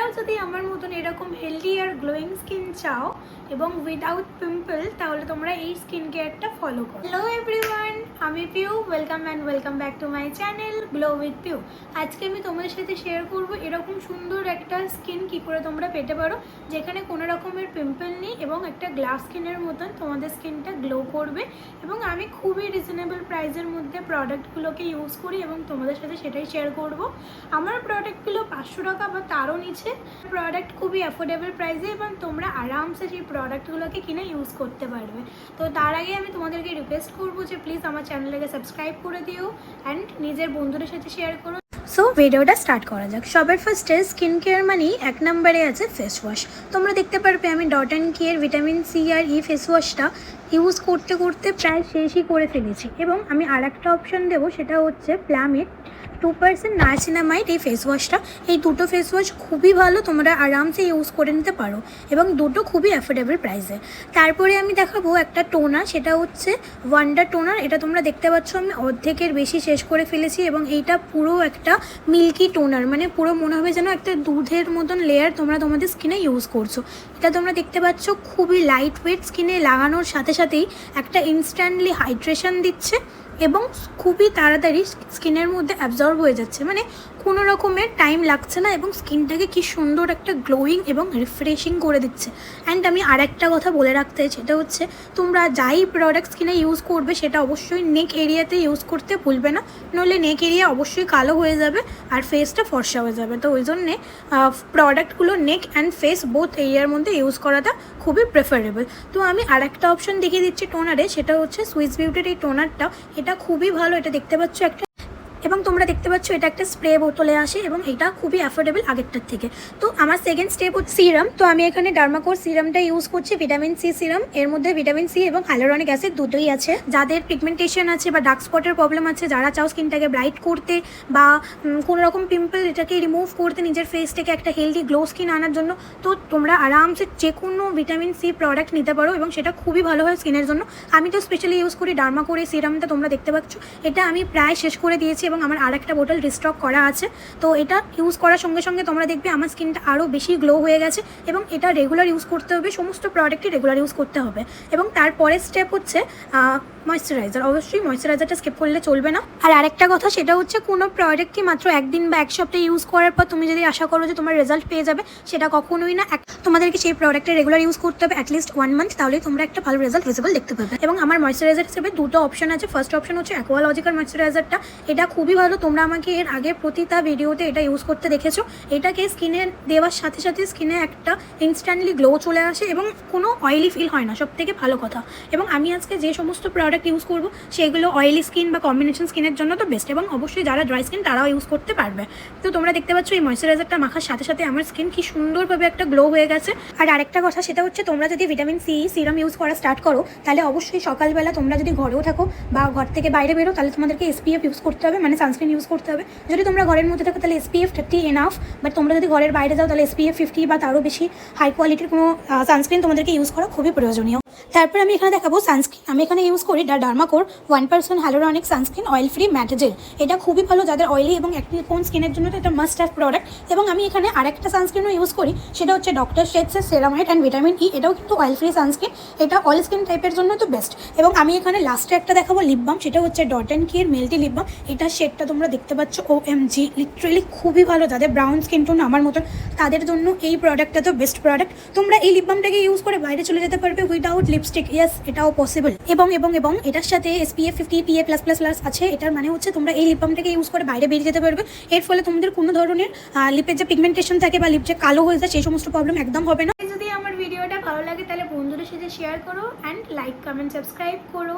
তোমরাও যদি আমার মতন এরকম হেলদি আর গ্লোয়িং স্কিন চাও এবং উইদাউট পিম্পল, তাহলে তোমরা এই স্কিন কেয়ারটা ফলো করো। হ্যালো এভরিওয়ান, আমি Piu. Welcome back to my channel glow with Piu. আজকে আমি তোমাদের সাথে শেয়ার করব এরকম সুন্দর একটা স্কিন কি করে তোমরা পেতে পারো, যেখানে কোনো রকমের পিম্পল নেই এবং একটা গ্লাস স্কিনের মতন তোমাদের স্কিনটা গ্লো করবে। এবং আমি খুবই রিজনেবল প্রাইসের মধ্যে প্রোডাক্টগুলোকে ইউজ করি এবং তোমাদের সাথে সেটাই শেয়ার করব। আমার প্রোডাক্টগুলো 500 টাকা বা তারও নিচে প্রোডাক্ট, খুবই অ্যাফোর্ডেবল প্রাইসে, এবং তোমরা আরামসে সেই প্রোডাক্টগুলোকে কিনে ইউজ করতে পারবে। তো তার আগে আমি তোমাদেরকে রিকোয়েস্ট করবো যে প্লিজ আমার চ্যানেলটাকে সাবস্ক্রাইব করে দিও অ্যান্ড নিজের বন্ধুদের সাথে শেয়ার করো। সো ভিডিওটা স্টার্ট করা যাক। সবার ফার্স্টে স্কিন কেয়ার মানেই 1 নম্বরে আছে ফেস ওয়াশ। তোমরা দেখতে পারবে আমি dot and care vitamin C আর ই ফেস ওয়াশটা ইউজ করতে করতে প্রায় শেষই করে ফেলেছি। এবং আমি আর একটা অপশান দেবো, সেটা হচ্ছে প্লামেট 2% নাইসিনামাইড এই ফেস ওয়াশটা। এই দুটো ফেস ওয়াশ খুবই ভালো, তোমরা আরামসে ইউজ করে নিতে পারো এবং দুটো খুবই অ্যাফোর্ডেবল প্রাইসে। তারপরে আমি দেখাবো একটা টোনার, সেটা হচ্ছে ওয়ান্ডার টোনার। এটা তোমরা দেখতে পাচ্ছ আমি অর্ধেকের বেশি শেষ করে ফেলেছি এবং এইটা পুরো একটা মিল্কি টোনার, মানে পুরো মনে হবে যেন একটা দুধের মতন লেয়ার তোমরা তোমাদের স্কিনে ইউজ করছো। এটা তোমরা দেখতে পাচ্ছ খুবই লাইট ওয়েট, স্কিনে লাগানোর সাথে সাথেই একটা ইনস্ট্যান্টলি হাইড্রেশন দিচ্ছে এবং খুবই তাড়াতাড়ি স্কিনের মধ্যে অ্যাবজর্ব হয়ে যাচ্ছে, মানে কোনো রকমের টাইম লাগছে না এবং স্কিনটাকে কি সুন্দর একটা গ্লোয়িং এবং রিফ্রেশিং করে দিচ্ছে। অ্যান্ড আমি আর একটা কথা বলে রাখতে চাই, সেটা হচ্ছে তোমরা যাই প্রোডাক্ট স্কিনে ইউজ করবে সেটা অবশ্যই নেক এরিয়াতে ইউজ করতে ভুলবে না, নইলে নেক এরিয়া অবশ্যই কালো হয়ে যাবে আর ফেসটা ফর্সা হয়ে যাবে। তো ওই জন্যে প্রোডাক্টগুলো নেক অ্যান্ড ফেস বোথ এরিয়ার মধ্যে ইউজ করাটা খুবই প্রেফারেবল। তো আমি আর একটা অপশন দেখিয়ে দিচ্ছি টোনারে, সেটা হচ্ছে সুইস বিউটির এই টোনারটা। এটা খুবই ভালো, এটা দেখতে পাচ্ছ একটা, এবং তোমরা দেখতে পাচ্ছ এটা একটা স্প্রে বোতলে আসে এবং এটা খুবই অ্যাফোর্ডেবল আগেরটার থেকে। তো আমার সেকেন্ড স্টেপ হচ্ছে সিরাম। তো আমি এখানে ডার্মাকোর সিরামটা ইউজ করছি, ভিটামিন সি সিরাম। এর মধ্যে ভিটামিন সি এবং হাইলোরনিক অ্যাসিড দুটোই আছে। যাদের পিগমেন্টেশন আছে বা ডার্ক স্পটের প্রবলেম আছে, যারা চাও স্কিনটাকে ব্রাইট করতে বা কোনো রকম পিম্পল এটাকে রিমুভ করতে, নিজের ফেসটাকে একটা হেলদি গ্লো স্কিন আনার জন্য, তো তোমরা আরামসে যে কোনো ভিটামিন সি প্রোডাক্ট নিতে পারো এবং সেটা খুবই ভালো হয় স্কিনের জন্য। আমি তো স্পেশালি ইউজ করি ডার্মাকোর এই সিরামটা, তোমরা দেখতে পাচ্ছ এটা আমি প্রায় শেষ করে দিয়েছি এবং আমার আর একটা বোতল রিস্টক করা আছে। তো এটা ইউজ করার সঙ্গে সঙ্গে তোমরা দেখবে আমার স্কিনটা আরও বেশি গ্লো হয়ে গেছে এবং এটা রেগুলার ইউজ করতে হবে, সমস্ত প্রোডাক্টই রেগুলার ইউজ করতে হবে। এবং তারপরের স্টেপ হচ্ছে ময়েশ্চারাইজার। অবশ্যই ময়েশ্চারাইজারটা স্কিপ করলে চলবে না। আর আরেকটা কথা, সেটা হচ্ছে কোনো প্রোডাক্টই মাত্র একদিন বা এক সপ্তাহে ইউজ করার পর তুমি যদি আশা করো যে তোমার রেজাল্ট পেয়ে যাবে, সেটা কখনোই না। তোমাদেরকে সেই প্রোডাক্টে রেগুলার ইউজ করতে হবে অ্যাটলিস্ট 1 মান্থ, তাহলেই তোমরা একটা ভালো রেজাল্ট ভিজিবল দেখতে পাবে। এবং আমার ময়েশ্চারাইজার হিসেবে দুটো অপশন আছে। ফার্স্ট অপশন হচ্ছে অ্যাকোয়ালজিকার ময়েশ্চারাইজারটা। এটা খুবই ভালো, তোমরা আমাকে এর আগে প্রতিটা ভিডিওতে এটা ইউজ করতে দেখেছো। এটাকে স্কিনে দেওয়ার সাথে সাথে স্কিনে একটা ইনস্ট্যান্টলি গ্লো চলে আসে এবং কোনো অয়েলি ফিল হয় না, সব থেকে ভালো কথা। এবং আমি আজকে যে সমস্ত প্রোডাক্ট ইউজ করবো সেগুলো অয়েলি স্কিন বা কম্বিনেশন স্কিনের জন্য তো বেস্ট, এবং অবশ্যই যারা ড্রাই স্কিন তারাও ইউজ করতে পারবে। তো তোমরা দেখতে পাচ্ছ এই ময়েশ্চারাইজারটা মাখার সাথে সাথে আমার স্কিন কি সুন্দরভাবে একটা গ্লো হয়ে গেছে। আর আরেকটা কথা, সেটা হচ্ছে তোমরা যদি ভিটামিন সি সিরাম ইউজ করা স্টার্ট করো, তাহলে অবশ্যই সকালবেলা তোমরা যদি ঘরেও থাকো বা ঘর থেকে বাইরে বেরো, তাহলে তোমাদেরকে SPF ইউজ করতে হবে, মানে সানস্ক্রিন ইউজ করতে হবে। যদি তোমরা ঘরের মধ্যে থাকো তাহলে SPF 30 এনাফ, বাট তোমরা যদি ঘরের বাইরে যাও তাহলে SPF 50 বা তারও বেশি হাই কোয়ালিটির কোনো সানস্ক্রিন তোমাদেরকে ইউজ করা খুবই প্রয়োজনীয়। তারপর আমি এখানে দেখাবো সানস্ক্রিন। আমি এখানে ইউজ করি Dermaco 1% hyaluronic sunscreen oil free matte gel. এটা খুবই ভালো যাদের অয়েলি এবং অ্যাকনি প্রোন স্কিনের জন্য, তো এটা মাস্ট হ্যাভ প্রোডাক্ট। এবং আমি এখানে আরেকটা সানস্ক্রিনও ইউজ করি, সেটা হচ্ছে ডক্টর শেডসের সেরামাইড অ্যান্ড ভিটামিন ই। এটাও কিন্তু অয়েল ফ্রি সানস্ক্রিন, এটা অয়েল স্কিন টাইপের জন্য তো বেস্ট। এবং আমি এখানে লাস্টে একটা দেখাবো লিপ বাম, সেটা হচ্ছে dot and care melty lip balm. এটার শেডটা তোমরা দেখতে পাচ্ছ OMG, লিটারেলি খুবই ভালো। যাদের ব্রাউন স্কিন টোন আমার মতন, তাদের জন্য এই প্রোডাক্টটা তো বেস্ট প্রোডাক্ট। তোমরা এই লিপ বামটাকে ইউজ করে বাইরে চলে যেতে পারবে উইদাউট লিপস্টিক। ইয়েস, এটাও পসিবল। এবং এবং এবং এটার সাথে SPF 50 PA+++ আছে। এটার মানে হচ্ছে তোমরা এই লিপ বামটাকে ইউজ করে বাইরে বেরিয়ে যেতে পারবে। এর ফলে তোমাদের কোনো ধরনের লিপের যে পিগমেন্টেশন থাকে বা লিপ যে কালো হয়ে যায় সেই সমস্ত প্রবলেম একদম হবে না। যদি আমার ভিডিওটা ভালো লাগে তাহলে বন্ধুদের সাথে শেয়ার করো অ্যান্ড লাইক, কমেন্ট, সাবস্ক্রাইব করো।